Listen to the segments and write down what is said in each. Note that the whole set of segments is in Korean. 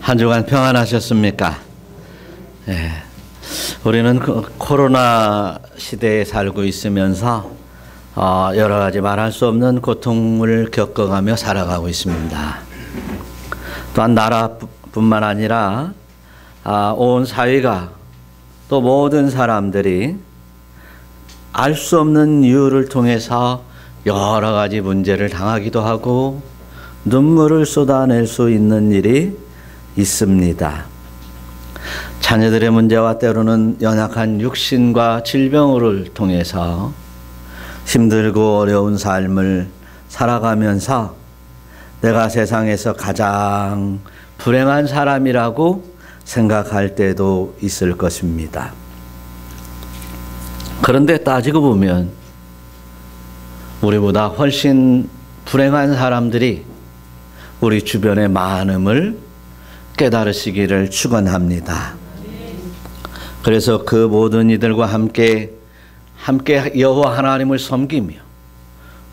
한 주간 평안하셨습니까? 예. 우리는 코로나 시대에 살고 있으면서 여러 가지 말할 수 없는 고통을 겪어가며 살아가고 있습니다. 또한 나라뿐만 아니라 온 사회가 또 모든 사람들이 알 수 없는 이유를 통해서 여러 가지 문제를 당하기도 하고 눈물을 쏟아낼 수 있는 일이 있습니다. 자녀들의 문제와 때로는 연약한 육신과 질병을 통해서 힘들고 어려운 삶을 살아가면서 내가 세상에서 가장 불행한 사람이라고 생각할 때도 있을 것입니다. 그런데 따지고 보면 우리보다 훨씬 불행한 사람들이 우리 주변에 많음을 깨달으시기를 축원합니다. 그래서 그 모든 이들과 함께 여호와 하나님을 섬기며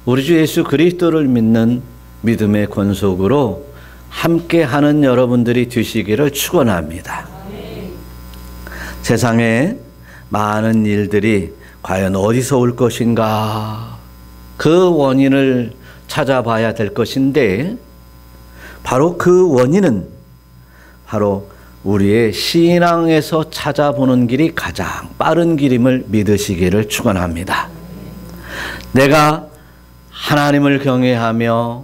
우리 주 예수 그리스도를 믿는 믿음의 권속으로 함께하는 여러분들이 되시기를 축원합니다. 세상에 많은 일들이 과연 어디서 올 것인가, 그 원인을 찾아봐야 될 것인데 바로 그 원인은 바로 우리의 신앙에서 찾아보는 길이 가장 빠른 길임을 믿으시기를 축원합니다. 내가 하나님을 경외하며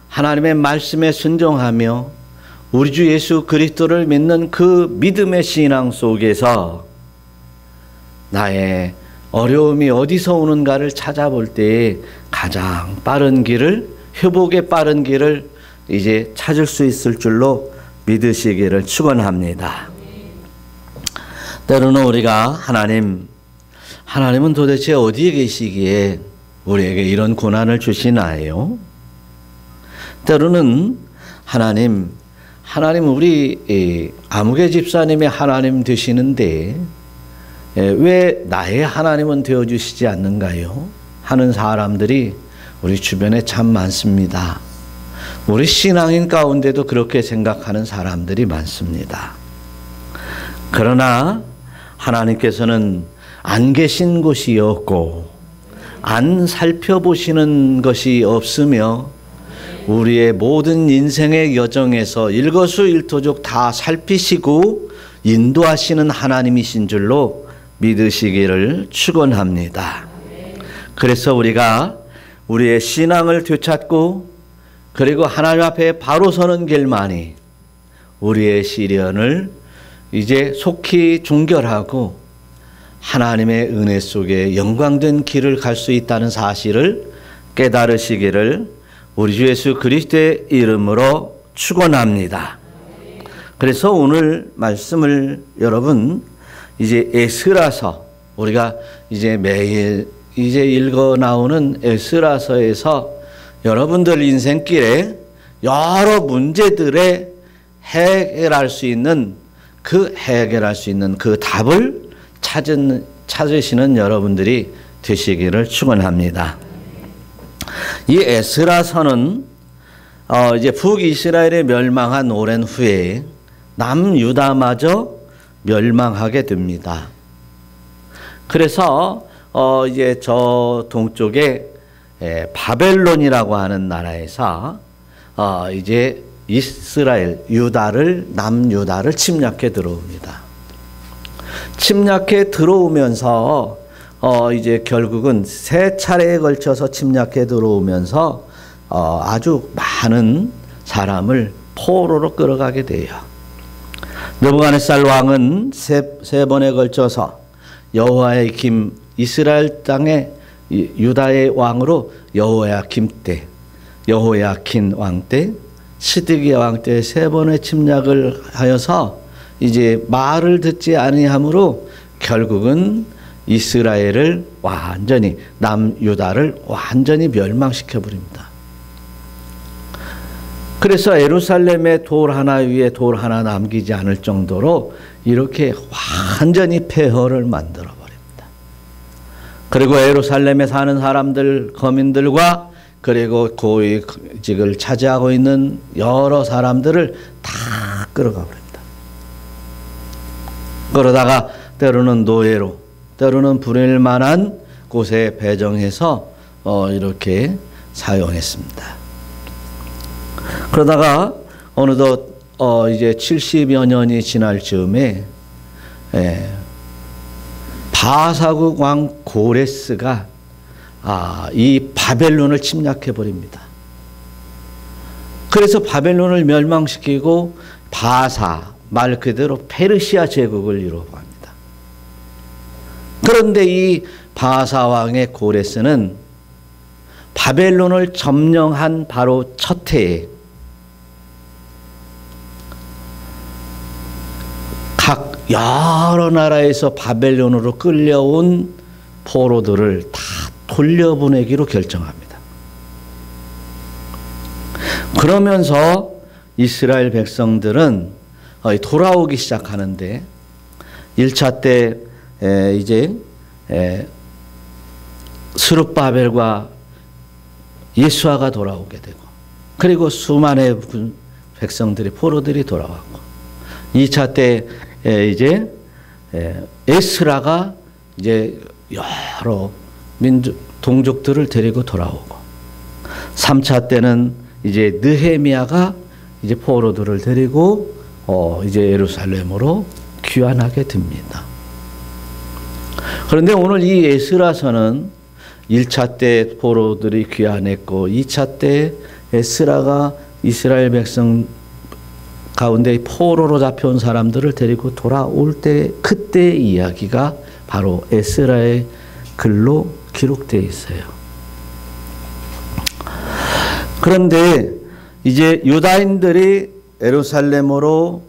하나님의 말씀에 순종하며 우리 주 예수 그리스도를 믿는 그 믿음의 신앙 속에서 나의 어려움이 어디서 오는가를 찾아볼 때에 가장 빠른 길을, 회복의 빠른 길을 이제 찾을 수 있을 줄로 믿으시기를 축원합니다. 때로는 우리가 하나님은 도대체 어디에 계시기에 우리에게 이런 고난을 주시나요? 때로는 하나님 우리 아무개 집사님의 하나님 되시는데 왜 나의 하나님은 되어주시지 않는가요? 하는 사람들이 우리 주변에 참 많습니다. 우리 신앙인 가운데도 그렇게 생각하는 사람들이 많습니다. 그러나 하나님께서는 안 계신 곳이 없고 안 살펴보시는 것이 없으며 우리의 모든 인생의 여정에서 일거수일투족 다 살피시고 인도하시는 하나님이신 줄로 믿으시기를 축원합니다. 그래서 우리가 우리의 신앙을 되찾고 그리고 하나님 앞에 바로 서는 길만이 우리의 시련을 이제 속히 종결하고 하나님의 은혜 속에 영광된 길을 갈 수 있다는 사실을 깨달으시기를 우리 주 예수 그리스도의 이름으로 축원합니다. 그래서 오늘 말씀을 여러분 이제 에스라서 우리가 이제 매일 이제 읽어 나오는 에스라서에서 여러분들 인생길에 여러 문제들의 해결할 수 있는 그 답을 찾으시는 여러분들이 되시기를 축원합니다. 이 에스라서는 이제 북이스라엘이 멸망한 오랜 후에 남유다마저 멸망하게 됩니다. 그래서 이제 저 동쪽에 바벨론이라고 하는 나라에서 이제 남유다를 침략해 들어옵니다. 침략해 들어오면서 이제 결국은 세 차례에 걸쳐서 침략해 들어오면서 아주 많은 사람을 포로로 끌어가게 돼요. 느부갓네살 왕은 세 번에 걸쳐서 여호야kim 이스라엘 땅에 유다의 왕으로 여호야kim 왕 때, 시드기야 왕 때 세 번의 침략을 하여서 이제 말을 듣지 아니하므로 결국은 이스라엘을 완전히 남유다를 완전히 멸망시켜 버립니다. 그래서 예루살렘의 돌 하나 위에 돌 하나 남기지 않을 정도로 이렇게 완전히 폐허를 만들어 버립니다. 그리고 예루살렘에 사는 사람들, 거민들과 그리고 고위직을 차지하고 있는 여러 사람들을 다 끌어가 버립니다. 그러다가 때로는 노예로, 때로는 불릴 만한 곳에 배정해서 이렇게 사용했습니다. 그러다가 어느덧 이제 70여 년이 지날 즈음에 바사국 왕 고레스가 이 바벨론을 침략해 버립니다. 그래서 바벨론을 멸망시키고 바사, 말 그대로 페르시아 제국을 이루어갑니다. 그런데 이 바사 왕의 고레스는 바벨론을 점령한 바로 첫 해에 각 여러 나라에서 바벨론으로 끌려온 포로들을 다 돌려보내기로 결정합니다. 그러면서 이스라엘 백성들은 돌아오기 시작하는데 1차 때 이제 스룹바벨과 예수아가 돌아오게 되고, 그리고 수많은 백성들이 포로들이 돌아왔고, 2차 때 이제 에스라가 이제 여러 동족들을 데리고 돌아오고, 3차 때는 이제 느헤미야가 이제 포로들을 데리고 이제 예루살렘으로 귀환하게 됩니다. 그런데 오늘 이 에스라서는 1차 때 포로들이 귀환했고 2차 때 에스라가 이스라엘 백성 가운데 포로로 잡혀온 사람들을 데리고 돌아올 때, 그때 이야기가 바로 에스라의 글로 기록되어 있어요. 그런데 이제 유다인들이 예루살렘으로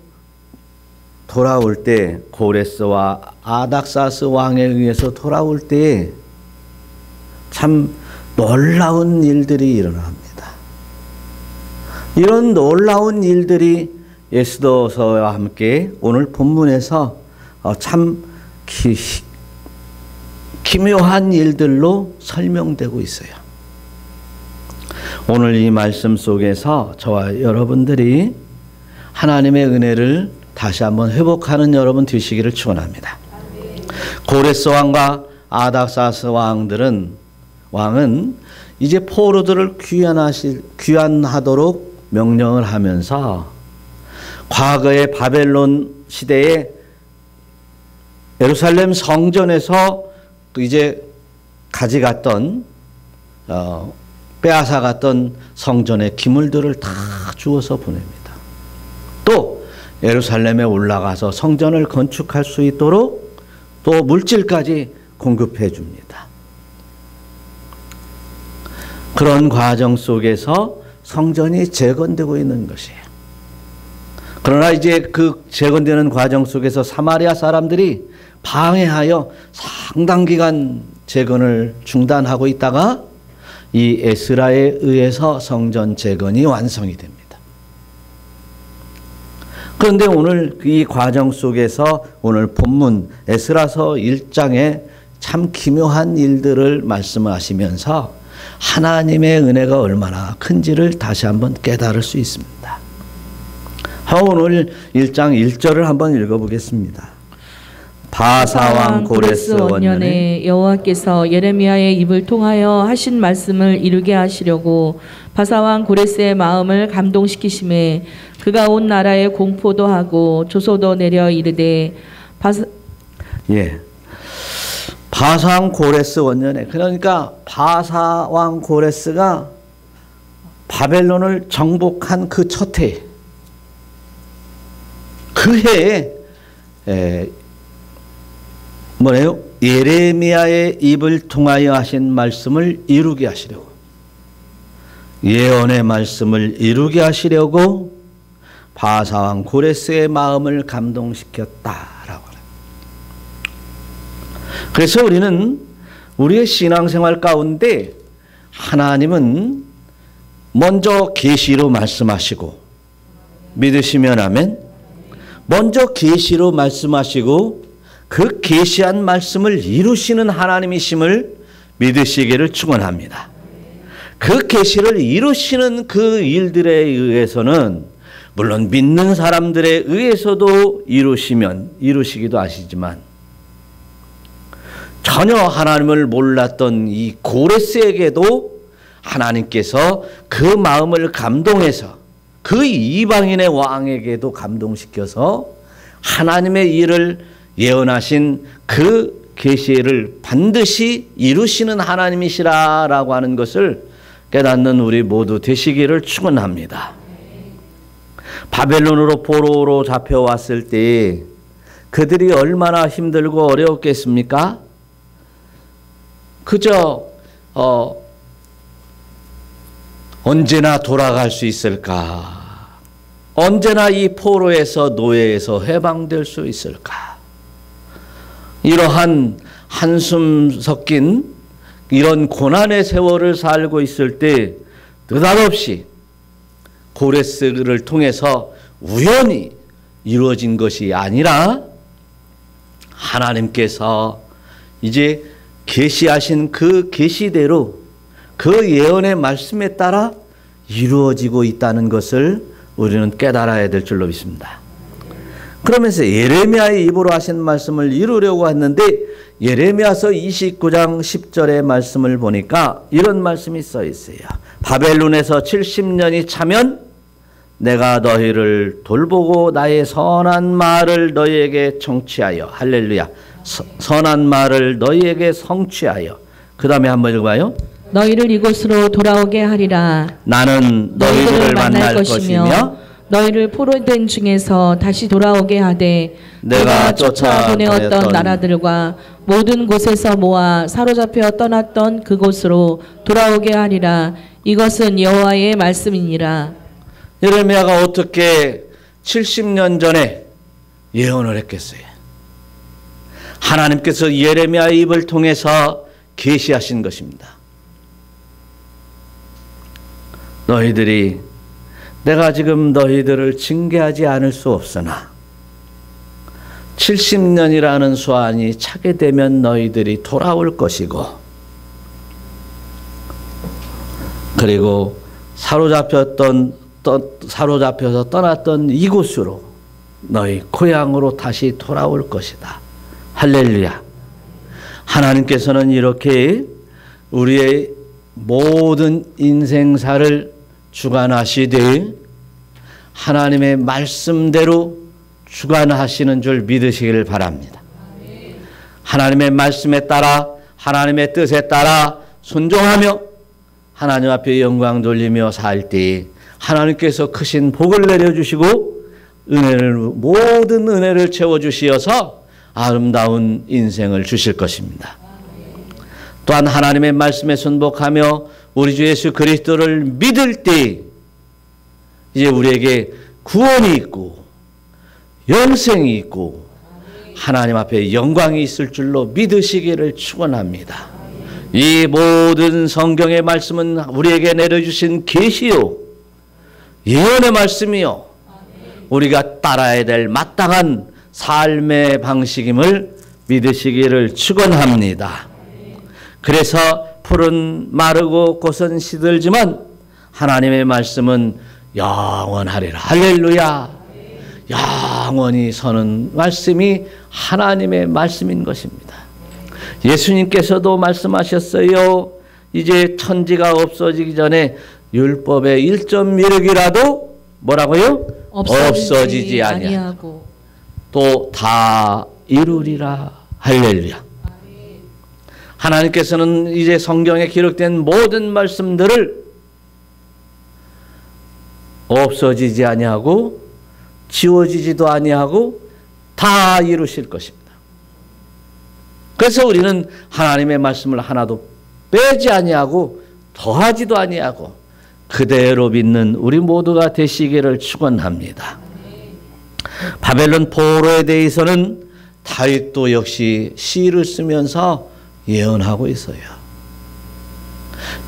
돌아올 때, 고레스와 아닥사스 왕에 의해서 돌아올 때 참 놀라운 일들이 일어납니다. 이런 놀라운 일들이 에스더서와 함께 오늘 본문에서 참 기묘한 일들로 설명되고 있어요. 오늘 이 말씀 속에서 저와 여러분들이 하나님의 은혜를 다시 한번 회복하는 여러분 되시기를 축원합니다. 고레스 왕과 아닥사스 왕은 이제 포로들을 귀환하도록 명령을 하면서 과거의 바벨론 시대에 예루살렘 성전에서 이제 가져갔던 빼앗아갔던 성전의 기물들을 다 주워서 보냅니다. 또 예루살렘에 올라가서 성전을 건축할 수 있도록 또 물질까지 공급해 줍니다. 그런 과정 속에서 성전이 재건되고 있는 것이에요. 그러나 이제 그 재건되는 과정 속에서 사마리아 사람들이 방해하여 상당 기간 재건을 중단하고 있다가 이 에스라에 의해서 성전 재건이 완성이 됩니다. 그런데 오늘 이 과정 속에서 오늘 본문 에스라서 1장에 참 기묘한 일들을 말씀하시면서 하나님의 은혜가 얼마나 큰지를 다시 한번 깨달을 수 있습니다. 오늘 1장 1절을 한번 읽어보겠습니다. 바사왕 고레스 원년에 여호와께서 예레미야의 입을 통하여 하신 말씀을 이루게 하시려고 바사왕 고레스의 마음을 감동시키심에 그가 온 나라에 공포도 하고 조소도 내려 이르되 바사왕 고레스 원년에, 그러니까 바사왕 고레스가 바벨론을 정복한 그 첫 해, 그 해에 뭐래요? 예레미야의 입을 통하여 하신 말씀을 이루게 하시려고, 예언의 말씀을 이루게 하시려고 바사왕 고레스의 마음을 감동시켰다라고 해요. 그래서 우리는 우리의 신앙생활 가운데 하나님은 먼저 계시로 말씀하시고, 믿으시면 아멘. 먼저 계시로 말씀하시고 그 계시한 말씀을 이루시는 하나님이심을 믿으시기를 축원합니다. 그 계시를 이루시는 그 일들에 의해서는 물론 믿는 사람들에 의해서도 이루시기도 하시지만 전혀 하나님을 몰랐던 이 고레스에게도 하나님께서 그 마음을 감동해서 그 이방인의 왕에게도 감동시켜서 하나님의 일을 예언하신 그 계시를 반드시 이루시는 하나님이시라라고 하는 것을 깨닫는 우리 모두 되시기를 축원합니다. 바벨론으로 포로로 잡혀왔을 때 그들이 얼마나 힘들고 어려웠겠습니까? 그저 언제나 돌아갈 수 있을까? 언제나 이 포로에서 노예에서 해방될 수 있을까? 이러한 한숨 섞인 이런 고난의 세월을 살고 있을 때 느닷없이 고레스를 통해서 우연히 이루어진 것이 아니라 하나님께서 이제 계시하신 그 계시대로 그 예언의 말씀에 따라 이루어지고 있다는 것을 우리는 깨달아야 될 줄로 믿습니다. 그러면서 예레미야의 입으로 하신 말씀을 이루려고 했는데 예레미야서 29장 10절의 말씀을 보니까 이런 말씀이 써 있어요. 바벨론에서 70년이 차면 내가 너희를 돌보고 나의 선한 말을 너희에게 청취하여 할렐루야 선한 말을 너희에게 성취하여 그 다음에 한번 읽어봐요. 너희를 이곳으로 돌아오게 하리라. 나는 너희를 만날 것이며 너희를 포로된 중에서 다시 돌아오게 하되 내가 쫓아 보내었던 나라들과 모든 곳에서 모아 사로잡혀 떠났던 그곳으로 돌아오게 하리라. 이것은 여호와의 말씀이니라. 예레미야가 어떻게 70년 전에 예언을 했겠어요? 하나님께서 예레미야의 입을 통해서 계시하신 것입니다. 너희들이 내가 지금 너희들을 징계하지 않을 수 없으나 70년이라는 수완이 차게 되면 너희들이 돌아올 것이고 그리고 사로잡혀서 떠났던 이곳으로 너희 고향으로 다시 돌아올 것이다. 할렐루야. 하나님께서는 이렇게 우리의 모든 인생사를 주관하시되 하나님의 말씀대로 주관하시는 줄 믿으시기를 바랍니다. 하나님의 말씀에 따라 하나님의 뜻에 따라 순종하며 하나님 앞에 영광 돌리며 살 때 하나님께서 크신 복을 내려주시고 모든 은혜를 채워주시어서 아름다운 인생을 주실 것입니다. 또한 하나님의 말씀에 순복하며 우리 주 예수 그리스도를 믿을 때 이제 우리에게 구원이 있고 영생이 있고 하나님 앞에 영광이 있을 줄로 믿으시기를 축원합니다. 이 모든 성경의 말씀은 우리에게 내려주신 계시요 예언의 말씀이요 우리가 따라야 될 마땅한 삶의 방식임을 믿으시기를 축원합니다. 그래서 풀은 마르고 꽃은 시들지만 하나님의 말씀은 영원하리라. 할렐루야. 영원히 서는 말씀이 하나님의 말씀인 것입니다. 예수님께서도 말씀하셨어요. 이제 천지가 없어지기 전에 율법의 1.1획이라도 뭐라고요? 없어지지 아니하고 또 다 이루리라. 할렐루야. 하나님께서는 이제 성경에 기록된 모든 말씀들을 없어지지 아니하고 지워지지도 아니하고 다 이루실 것입니다. 그래서 우리는 하나님의 말씀을 하나도 빼지 아니하고 더하지도 아니하고 그대로 믿는 우리 모두가 되시기를 축원합니다. 바벨론 포로에 대해서는 다윗도 역시 시를 쓰면서 예언하고 있어요.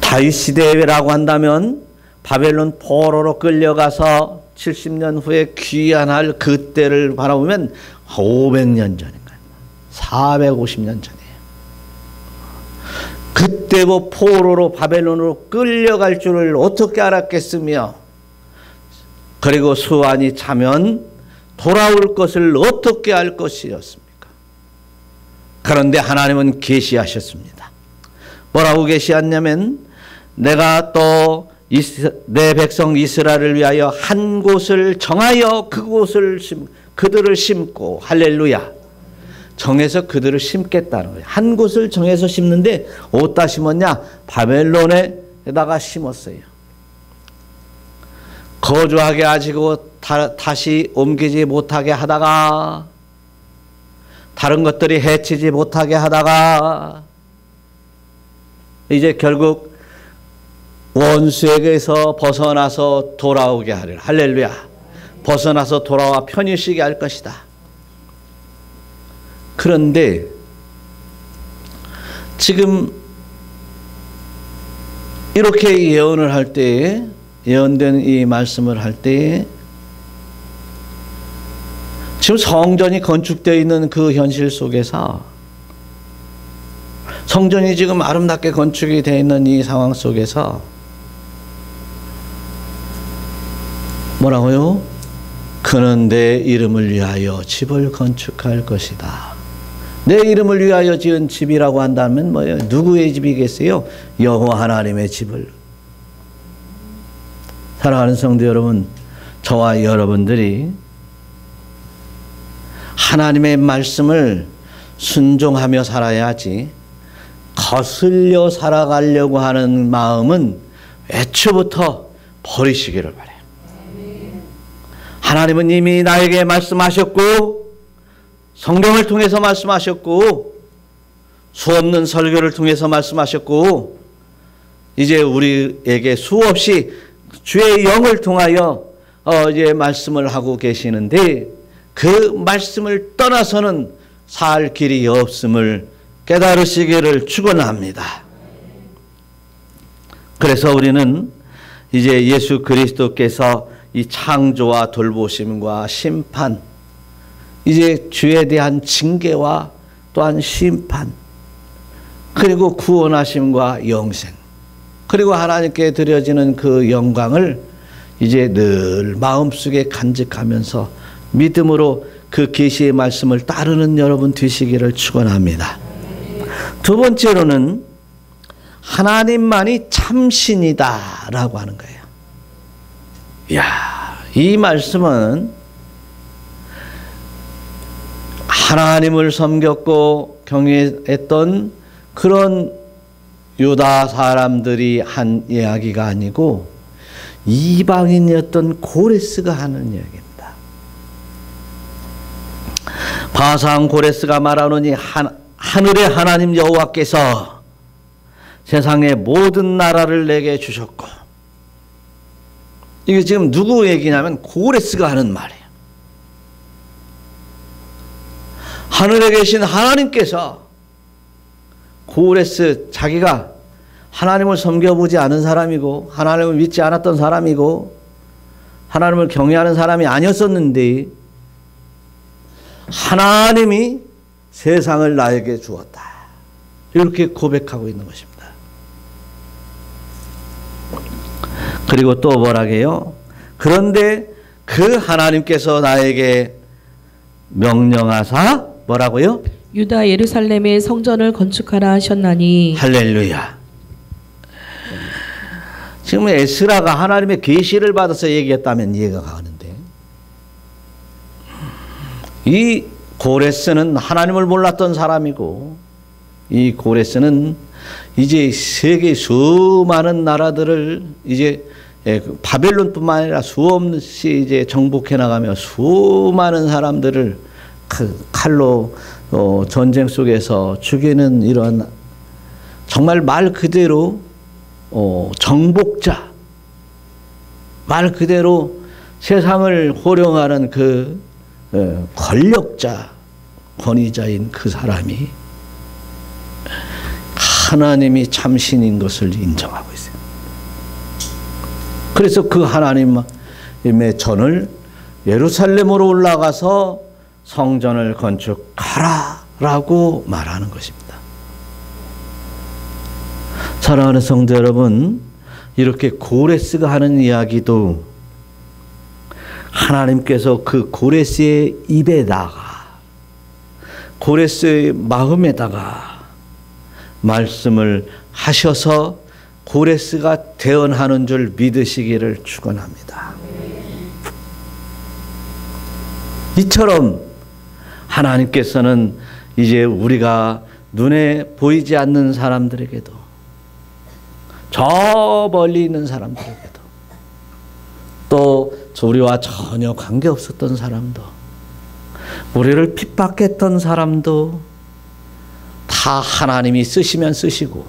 다윗 시대라고 한다면 바벨론 포로로 끌려가서 70년 후에 귀환할 그때를 바라보면 500년 전인가요? 450년 전이에요. 그때 뭐 포로로 바벨론으로 끌려갈 줄을 어떻게 알았겠으며 그리고 수완이 차면 돌아올 것을 어떻게 알 것이었습니까? 그런데 하나님은 계시하셨습니다. 뭐라고 계시했냐면 내가 또 내 백성 이스라엘을 위하여 한 곳을 정하여 그들을 심고, 할렐루야, 정해서 그들을 심겠다는 거예요. 한 곳을 정해서 심는데 어디다 심었냐? 바벨론에다가 심었어요. 거주하게 하시고 다시 옮기지 못하게 하다가, 다른 것들이 해치지 못하게 하다가 이제 결국 원수에게서 벗어나서 돌아오게 하리라. 할렐루야. 벗어나서 돌아와 편히 쉬게 할 것이다. 그런데 지금 이렇게 예언을 할 때에, 예언된 이 말씀을 할 때에 지금 성전이 건축되어 있는 그 현실 속에서, 성전이 지금 아름답게 건축이 되어 있는 이 상황 속에서 뭐라고요? 그는 내 이름을 위하여 집을 건축할 것이다. 내 이름을 위하여 지은 집이라고 한다면 뭐예요? 누구의 집이겠어요? 여호와 하나님의 집을. 사랑하는 성도 여러분, 저와 여러분들이 하나님의 말씀을 순종하며 살아야지, 거슬려 살아가려고 하는 마음은 애초부터 버리시기를 바라요. 하나님은 이미 나에게 말씀하셨고, 성경을 통해서 말씀하셨고, 수없는 설교를 통해서 말씀하셨고, 이제 우리에게 수없이 주의 영을 통하여 이제 말씀을 하고 계시는데, 그 말씀을 떠나서는 살 길이 없음을 깨달으시기를 축원합니다. 그래서 우리는 이제 예수 그리스도께서 이 창조와 돌보심과 심판, 이제 주에 대한 징계와 또한 심판, 그리고 구원하심과 영생, 그리고 하나님께 드려지는 그 영광을 이제 늘 마음속에 간직하면서 믿음으로 그 계시의 말씀을 따르는 여러분 되시기를 축원합니다. 두 번째로는 하나님만이 참신이다라고 하는 거예요. 이야, 이 말씀은 하나님을 섬겼고 경외했던 그런 유다 사람들이 한 이야기가 아니고 이방인이었던 고레스가 하는 이야기입니다. 바산 고레스가 말하노니 하늘의 하나님 여호와께서 세상의 모든 나라를 내게 주셨고, 이게 지금 누구 얘기냐면 고레스가 하는 말이에요. 하늘에 계신 하나님께서, 고레스 자기가 하나님을 섬겨보지 않은 사람이고 하나님을 믿지 않았던 사람이고 하나님을 경외하는 사람이 아니었었는데 하나님이 세상을 나에게 주었다, 이렇게 고백하고 있는 것입니다. 그리고 또 뭐라게요? 그런데 그 하나님께서 나에게 명령하사 뭐라고요? 유다 예루살렘에 성전을 건축하라 하셨나니. 할렐루야. 지금 에스라가 하나님의 계시를 받아서 얘기했다면 이해가 가는데, 이 고레스는 하나님을 몰랐던 사람이고, 이 고레스는 이제 세계 수많은 나라들을 이제 바벨론뿐만 아니라 수없이 이제 정복해 나가며 수많은 사람들을 칼로 전쟁 속에서 죽이는 이런 정말 말 그대로 정복자, 말 그대로 세상을 호령하는 그 권력자, 권위자인 그 사람이 하나님이 참신인 것을 인정하고 있어요. 그래서 그 하나님의 전을 예루살렘으로 올라가서 성전을 건축하라 라고 말하는 것입니다. 사랑하는 성도 여러분, 이렇게 고레스가 하는 이야기도 하나님께서 그 고레스의 입에다가, 고레스의 마음에다가 말씀을 하셔서 고레스가 대언하는 줄 믿으시기를 축원합니다. 이처럼 하나님께서는 이제 우리가 눈에 보이지 않는 사람들에게도, 저 멀리 있는 사람들에게도, 또 우리와 전혀 관계없었던 사람도, 우리를 핍박했던 사람도 다 하나님이 쓰시면 쓰시고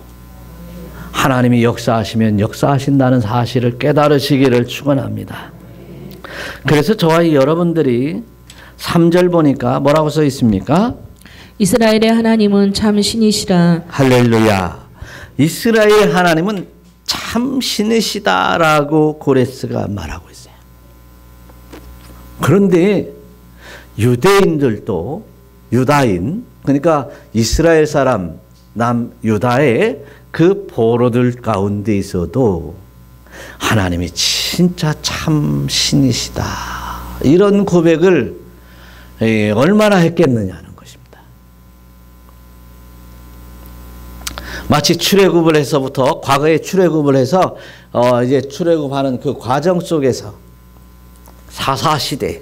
하나님이 역사하시면 역사하신다는 사실을 깨달으시기를 축원합니다. 그래서 저와 여러분들이 3절 보니까 뭐라고 써 있습니까? 이스라엘의 하나님은 참 신이시라. 할렐루야. 이스라엘 하나님은 참 신이시다라고 고레스가 말하고 있어요. 그런데 유대인들도, 유다인, 그러니까 이스라엘 사람 남유다의 그 포로들 가운데에서도 하나님이 진짜 참 신이시다, 이런 고백을 얼마나 했겠느냐는 것입니다. 마치 출애굽을 해서부터, 과거에 출애굽을 해서 이제 출애굽하는 그 과정 속에서 사사시대,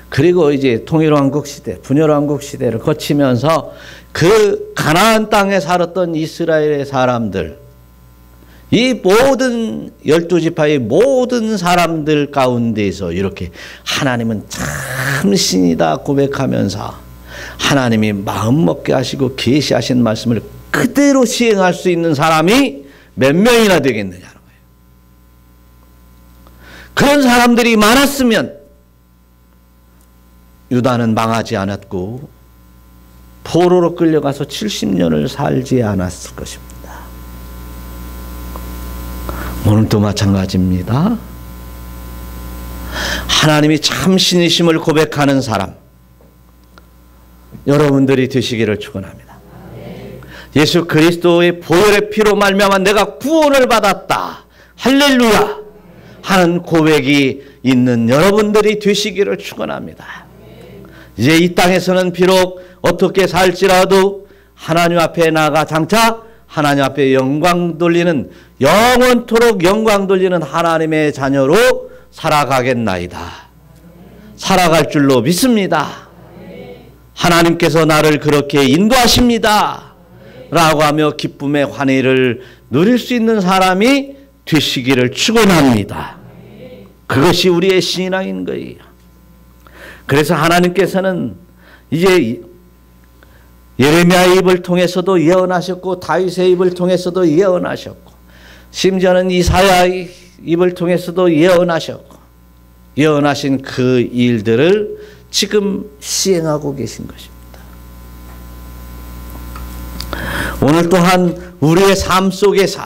그리고 이제 통일왕국 시대, 분열왕국 시대를 거치면서 그 가나안 땅에 살았던 이스라엘의 사람들, 이 모든 12지파의 모든 사람들 가운데에서 이렇게 하나님은 참 신이다 고백하면서 하나님이 마음먹게 하시고 계시하신 말씀을 그대로 시행할 수 있는 사람이 몇 명이나 되겠느냐는 거예요. 그런 사람들이 많았으면 유다는 망하지 않았고 포로로 끌려가서 70년을 살지 않았을 것입니다. 오늘도 마찬가지입니다. 하나님이 참 신이심을 고백하는 사람, 여러분들이 되시기를 축원합니다. 예수 그리스도의 보혈의 피로 말미암아 내가 구원을 받았다, 할렐루야 하는 고백이 있는 여러분들이 되시기를 축원합니다. 이제 이 땅에서는 비록 어떻게 살지라도 하나님 앞에 나가 장차 하나님 앞에 영광 돌리는, 영원토록 영광 돌리는 하나님의 자녀로 살아가겠나이다, 살아갈 줄로 믿습니다. 하나님께서 나를 그렇게 인도하십니다 라고 하며 기쁨의 환희를 누릴 수 있는 사람이 되시기를 축원합니다. 그것이 우리의 신앙인 거예요. 그래서 하나님께서는 이제 예레미야의 입을 통해서도 예언하셨고 다윗의 입을 통해서도 예언하셨고 심지어는 이사야의 입을 통해서도 예언하셨고, 예언하신 그 일들을 지금 시행하고 계신 것입니다. 오늘 또한 우리의 삶 속에서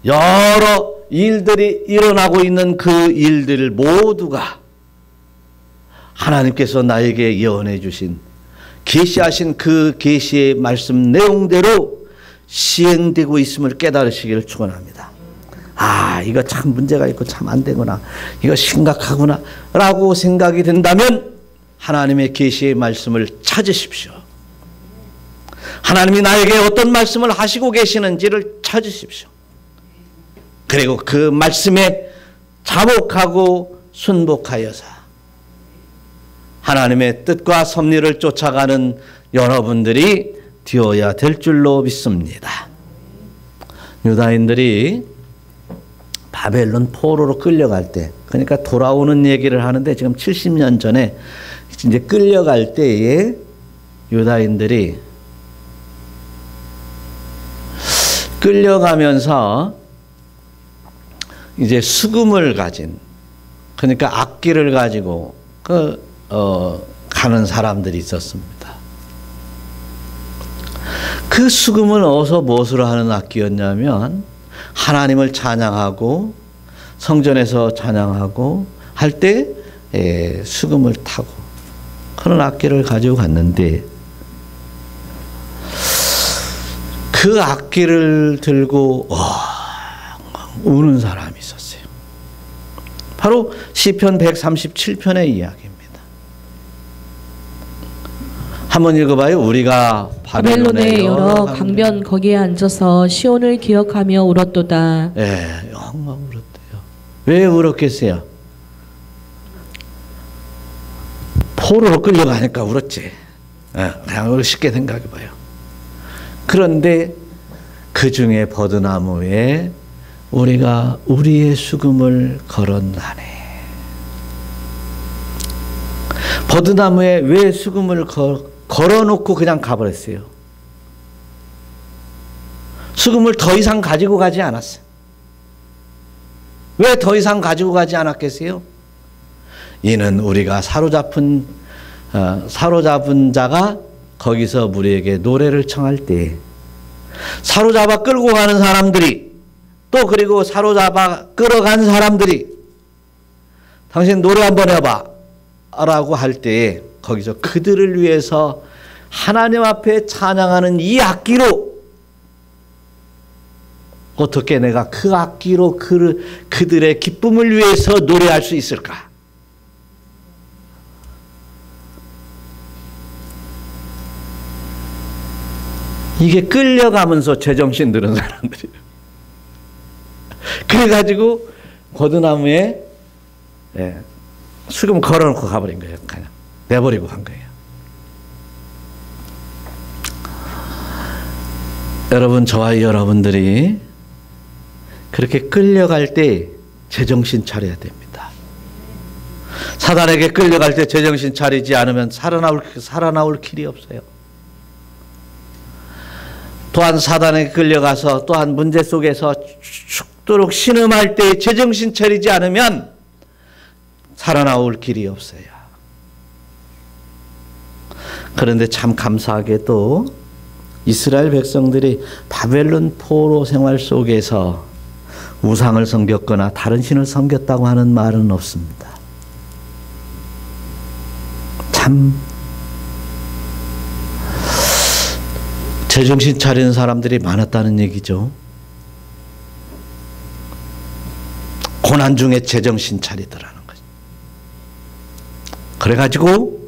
여러 일들이 일어나고 있는 그 일들 모두가 하나님께서 나에게 예언해 주신, 계시하신 그 계시의 말씀 내용대로 시행되고 있음을 깨달으시기를 축원합니다. 아, 이거 참 문제가 있고 참 안 되구나, 이거 심각하구나 라고 생각이 된다면 하나님의 계시의 말씀을 찾으십시오. 하나님이 나에게 어떤 말씀을 하시고 계시는지를 찾으십시오. 그리고 그 말씀에 자복하고 순복하여서 하나님의 뜻과 섭리를 쫓아가는 여러분들이 되어야 될 줄로 믿습니다. 유다인들이 바벨론 포로로 끌려갈 때, 그러니까 돌아오는 얘기를 하는데 지금 70년 전에 이제 끌려갈 때에 유다인들이 끌려가면서 이제 수금을 가진, 그러니까 악기를 가지고 가는 사람들이 있었습니다. 그 수금은 어디서 무엇으로 하는 악기였냐면 하나님을 찬양하고 성전에서 찬양하고 할 때 수금을 타고 그런 악기를 가지고 갔는데, 그 악기를 들고 우는 사람이 있었어요. 바로 시편 137편의 이야기입니다. 한번 읽어봐요. 우리가 바벨론의 여러 강변 거기에 앉아서 시온을 기억하며 울었도다. 예, 엉엉 울었대요. 왜 울었겠어요? 포로로 끌려가니까 울었지. 예, 그냥 쉽게 생각해봐요. 그런데 그 중에 버드나무에 우리가 우리의 수금을 걸었나네. 버드나무에 왜 수금을 걸어놓고 그냥 가버렸어요? 수금을 더 이상 가지고 가지 않았어요. 왜 더 이상 가지고 가지 않았겠어요? 이는 우리가 사로잡은 자가 거기서 우리에게 노래를 청할 때 사로잡아 끌고 가는 사람들이 또 그리고 사로잡아 끌어간 사람들이 당신 노래 한번 해봐 라고 할 때에 거기서 그들을 위해서 하나님 앞에 찬양하는 이 악기로 어떻게 내가 그 악기로 그들의 기쁨을 위해서 노래할 수 있을까? 이게 끌려가면서 제정신 들은 사람들이에요. 그래가지고 버드나무에 수금 걸어놓고 가버린 거예요. 그냥 내버리고 간 거예요. 여러분, 저와 여러분들이 그렇게 끌려갈 때 제정신 차려야 됩니다. 사단에게 끌려갈 때 제정신 차리지 않으면 살아나올 길이 없어요. 또한 사단에게 끌려가서 또한 문제 속에서 죽도록 신음할 때 제정신 차리지 않으면 살아나올 길이 없어요. 그런데 참 감사하게도 이스라엘 백성들이 바벨론 포로 생활 속에서 우상을 섬겼거나 다른 신을 섬겼다고 하는 말은 없습니다. 참 제정신 차리는 사람들이 많았다는 얘기죠. 고난 중에 제정신 차리더라는 거죠. 그래가지고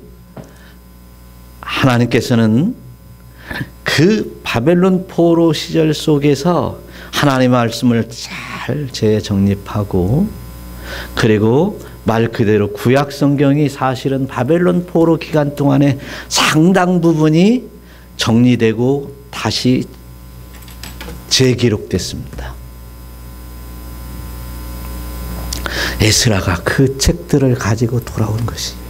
하나님께서는 그 바벨론 포로 시절 속에서 하나님의 말씀을 잘 재정립하고 그리고 말 그대로 구약 성경이 사실은 바벨론 포로 기간 동안에 상당 부분이 정리되고 다시 재기록됐습니다. 에스라가 그 책들을 가지고 돌아온 것이에요.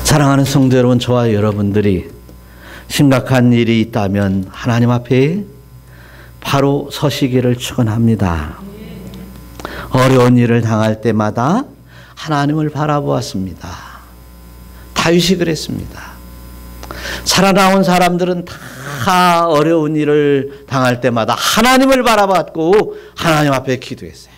사랑하는 성도 여러분, 저와 여러분들이 심각한 일이 있다면 하나님 앞에 바로 서시기를 축원합니다. 어려운 일을 당할 때마다 하나님을 바라보았습니다. 다윗이 그랬습니다. 살아나온 사람들은 다 어려운 일을 당할 때마다 하나님을 바라봤고 하나님 앞에 기도했어요.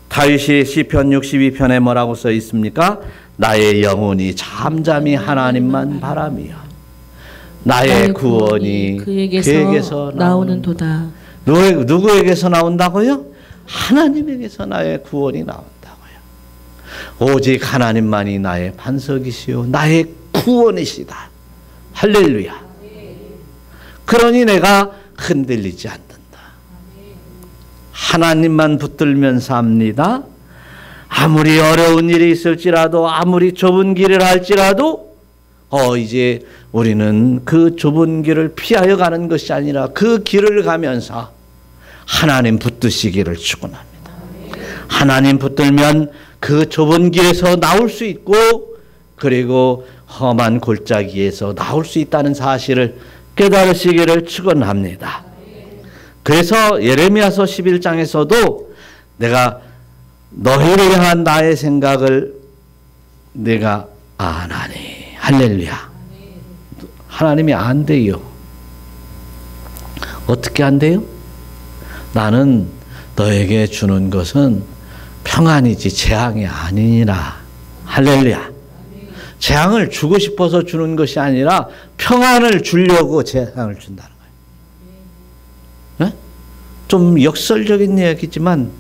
다윗이 시편 62편에 뭐라고 써 있습니까? 나의 영혼이 잠잠히 하나님만 바라며 나의 구원이 그에게서 나오는도다. 누구에게서 나온다고요? 하나님에게서 나의 구원이 나온다고요. 오직 하나님만이 나의 반석이시요 나의 구원이시다. 할렐루야. 그러니 내가 흔들리지 않는다. 하나님만 붙들면서 합니다. 아무리 어려운 일이 있을지라도 아무리 좁은 길을 할지라도 이제 우리는 그 좁은 길을 피하여 가는 것이 아니라 그 길을 가면서 하나님 붙드시기를 축원합니다. 하나님 붙들면 그 좁은 길에서 나올 수 있고 그리고 험한 골짜기에서 나올 수 있다는 사실을 깨달으시기를 축원합니다. 그래서 예레미야서 11장에서도 내가 너희를 향한 나의 생각을 내가 아나니. 할렐루야. 하나님이 안돼요. 어떻게 안돼요? 나는 너에게 주는 것은 평안이지 재앙이 아니니라. 할렐루야. 재앙을 주고 싶어서 주는 것이 아니라 평안을 주려고 재앙을 준다는 거예요. 네? 좀 역설적인 이야기지만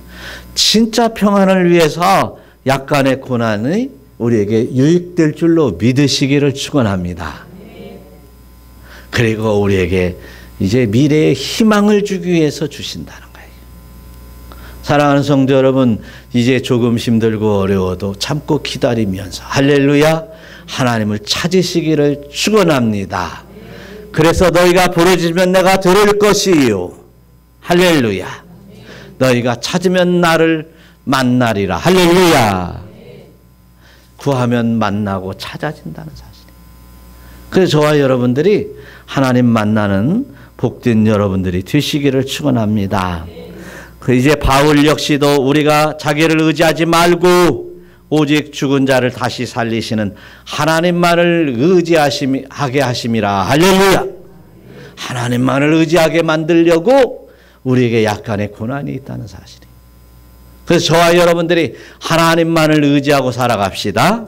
진짜 평안을 위해서 약간의 고난이 우리에게 유익될 줄로 믿으시기를 축원합니다. 그리고 우리에게 이제 미래의 희망을 주기 위해서 주신다는 거예요. 사랑하는 성도 여러분, 이제 조금 힘들고 어려워도 참고 기다리면서 할렐루야 하나님을 찾으시기를 축원합니다. 그래서 너희가 부르짖으면 내가 들을 것이요 할렐루야. 너희가 찾으면 나를 만나리라 할렐루야. 구하면 만나고 찾아진다는 사실이에요. 그래서 저와 여러분들이 하나님 만나는 복된 여러분들이 되시기를 축원합니다. 이제 바울 역시도 우리가 자기를 의지하지 말고 오직 죽은 자를 다시 살리시는 하나님만을 의지하게 하심이라 할렐루야. 하나님만을 의지하게 만들려고 우리에게 약간의 고난이 있다는 사실이에요. 그래서 저와 여러분들이 하나님만을 의지하고 살아갑시다.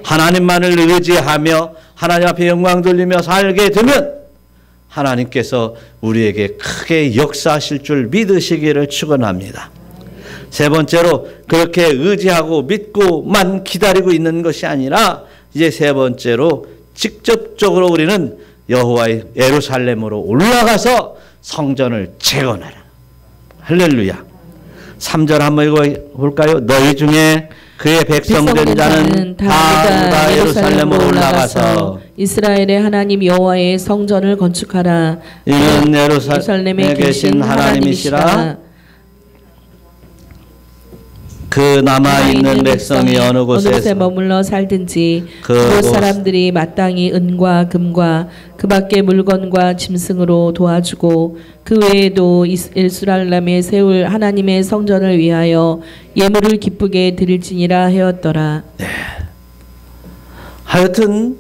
하나님만을 의지하며 하나님 앞에 영광 돌리며 살게 되면 하나님께서 우리에게 크게 역사하실 줄 믿으시기를 축원합니다. 세 번째로 그렇게 의지하고 믿고만 기다리고 있는 것이 아니라 이제 세 번째로 직접적으로 우리는 여호와의 예루살렘으로 올라가서 성전을 재건하라. 할렐루야. 3절 한번 읽어볼까요? 너희 중에 그의 백성된 자는 다 예루살렘으로 올라가서 이스라엘의 하나님 여호와의 성전을 건축하라. 이는 예루살렘에 계신 하나님이시라. 그 남아있는 백성이 어느 곳에 머물러 살든지 그 사람들이 마땅히 은과 금과 그 밖의 물건과 짐승으로 도와주고 그 외에도 예루살렘에 세울 하나님의 성전을 위하여 예물을 기쁘게 드릴지니라 하였더라. 네. 하여튼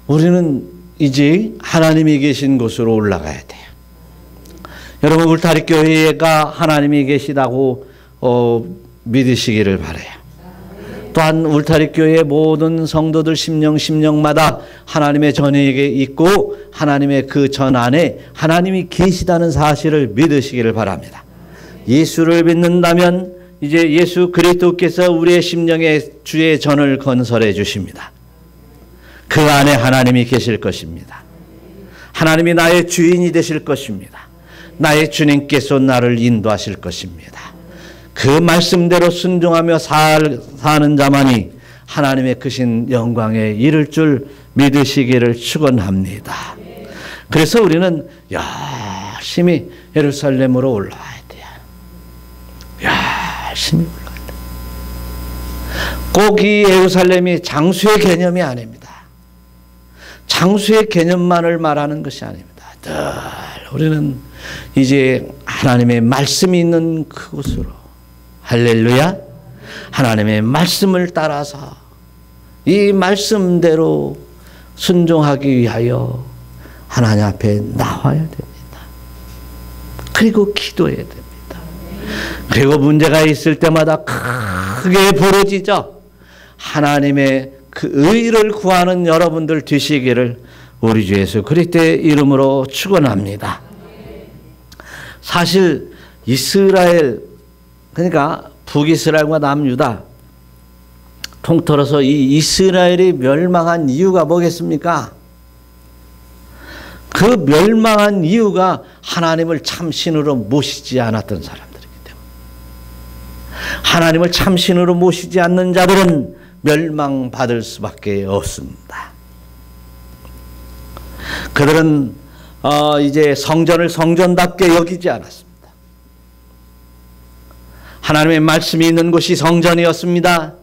우리는 이제 하나님이 계신 곳으로 올라가야 돼요. 여러분 울타리 교회가 하나님이 계시다고 믿으시기를 바라요. 또한 울타리 교회의 모든 성도들 심령마다 하나님의 전에게 있고 하나님의 그 전 안에 하나님이 계시다는 사실을 믿으시기를 바랍니다. 예수를 믿는다면 이제 예수 그리스도께서 우리의 심령에 주의 전을 건설해 주십니다. 그 안에 하나님이 계실 것입니다. 하나님이 나의 주인이 되실 것입니다. 나의 주님께서 나를 인도하실 것입니다. 그 말씀대로 순종하며 사는 자만이 하나님의 크신 영광에 이를 줄 믿으시기를 축원합니다. 그래서 우리는 열심히 예루살렘으로 올라와야 돼요. 열심히 올라와야 돼요. 꼭 이 예루살렘이 장수의 개념이 아닙니다. 장수의 개념만을 말하는 것이 아닙니다. 늘 우리는 이제 하나님의 말씀이 있는 그곳으로 할렐루야. 하나님의 말씀을 따라서 이 말씀대로 순종하기 위하여 하나님 앞에 나와야 됩니다. 그리고 기도해야 됩니다. 그리고 문제가 있을 때마다 크게 부르짖어 하나님의 그 의를 구하는 여러분들 되시기를 우리 주 예수 그리스도의 이름으로 축원합니다. 사실 이스라엘 그러니까 북이스라엘과 남유다 통틀어서 이 이스라엘이 멸망한 이유가 뭐겠습니까? 그 멸망한 이유가 하나님을 참 신으로 모시지 않았던 사람들이기 때문에 하나님을 참 신으로 모시지 않는 자들은 멸망받을 수밖에 없습니다. 그들은 이제 성전을 성전답게 여기지 않았습니다. 하나님의 말씀이 있는 곳이 성전이었습니다.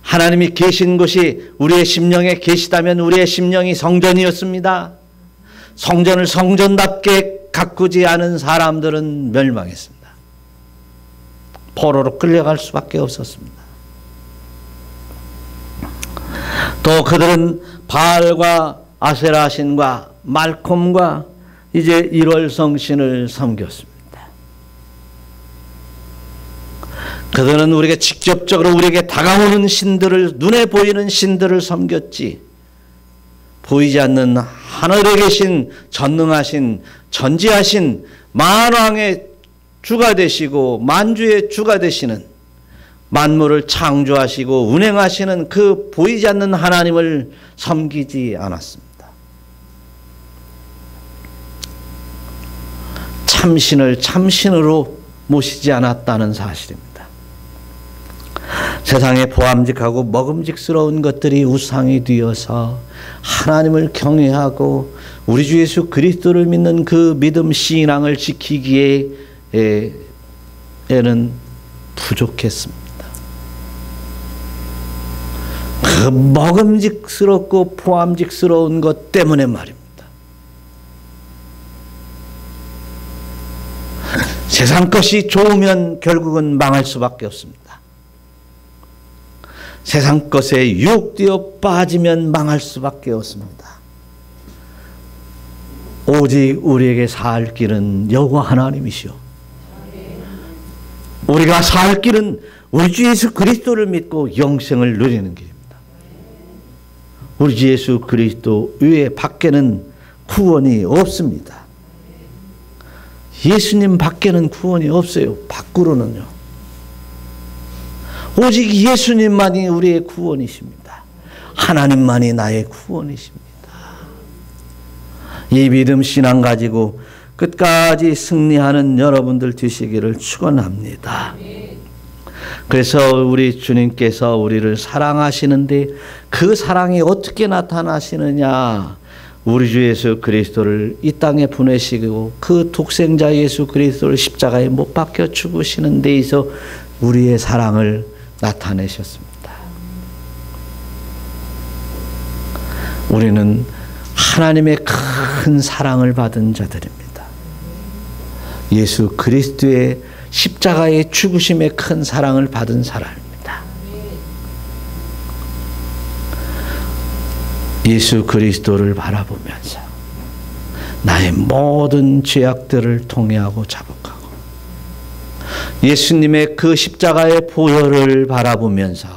하나님이 계신 곳이 우리의 심령에 계시다면 우리의 심령이 성전이었습니다. 성전을 성전답게 가꾸지 않은 사람들은 멸망했습니다. 포로로 끌려갈 수밖에 없었습니다. 또 그들은 바알과 아세라 신과 말콤과 이제 일월성신을 섬겼습니다. 그들은 우리에게 직접적으로 우리에게 다가오는 신들을 눈에 보이는 신들을 섬겼지 보이지 않는 하늘에 계신 전능하신 전지하신 만왕의 주가 되시고 만주의 주가 되시는, 만물을 창조하시고 운행하시는 그 보이지 않는 하나님을 섬기지 않았습니다. 참신을 참신으로 모시지 않았다는 사실입니다. 세상에 보암직하고 먹음직스러운 것들이 우상이 되어서 하나님을 경외하고 우리 주 예수 그리스도를 믿는 그 믿음 신앙을 지키기에는 부족했습니다. 그 먹음직스럽고 보암직스러운 것 때문에 말입니다. 세상 것이 좋으면 결국은 망할 수밖에 없습니다. 세상 것에 유혹되어 빠지면 망할 수밖에 없습니다. 오직 우리에게 살 길은 여호와 하나님이시오. 우리가 살 길은 우리 주 예수 그리스도를 믿고 영생을 누리는 길입니다. 우리 주 예수 그리스도 외에 밖에는 구원이 없습니다. 예수님 밖에는 구원이 없어요. 밖으로는요. 오직 예수님만이 우리의 구원이십니다. 하나님만이 나의 구원이십니다. 이 믿음 신앙 가지고 끝까지 승리하는 여러분들 되시기를 축원합니다. 그래서 우리 주님께서 우리를 사랑하시는데 그 사랑이 어떻게 나타나시느냐? 우리 주 예수 그리스도를 이 땅에 보내시고 그 독생자 예수 그리스도를 십자가에 못 박혀 죽으시는 데에서 우리의 사랑을 나타내셨습니다. 우리는 하나님의 큰 사랑을 받은 자들입니다. 예수 그리스도의 십자가의 죽으심의 큰 사랑을 받은 사람입니다. 예수 그리스도를 바라보면서 나의 모든 죄악들을 통회하고 자복하고 예수님의 그 십자가의 보혈을 바라보면서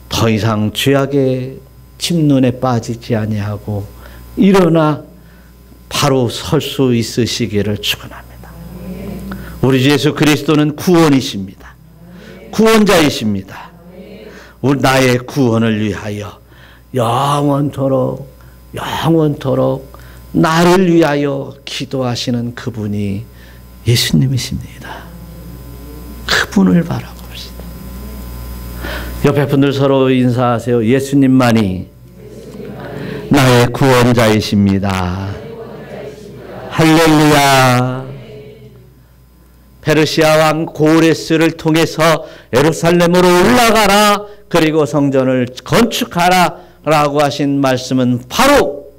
더 이상 죄악의 침눈에 빠지지 아니하고 일어나 바로 설 수 있으시기를 축원합니다. 우리 주 예수 그리스도는 구원이십니다. 구원자이십니다. 우리 나의 구원을 위하여 영원토록 나를 위하여 기도하시는 그분이 예수님이십니다. 그분을 바라봅시다. 옆에 분들 서로 인사하세요. 예수님만이 나의 구원자이십니다. 할렐루야. 페르시아 왕 고레스를 통해서 예루살렘으로 올라가라, 그리고 성전을 건축하라 라고 하신 말씀은 바로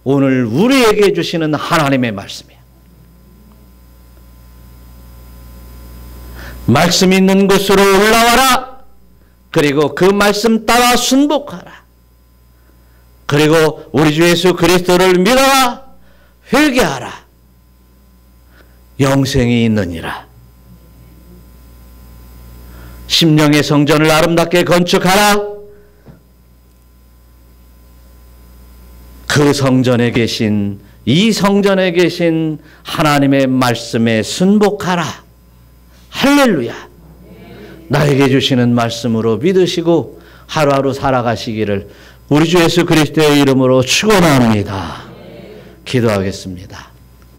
오늘 우리에게 주시는 하나님의 말씀이에요. 말씀이 있는 곳으로 올라와라. 그리고 그 말씀 따라 순복하라. 그리고 우리 주 예수 그리스도를 믿어라. 회개하라. 영생이 있느니라. 심령의 성전을 아름답게 건축하라. 그 성전에 계신, 이 성전에 계신 하나님의 말씀에 순복하라. 할렐루야. 나에게 주시는 말씀으로 믿으시고 하루하루 살아가시기를 우리 주 예수 그리스도의 이름으로 축원합니다. 기도하겠습니다.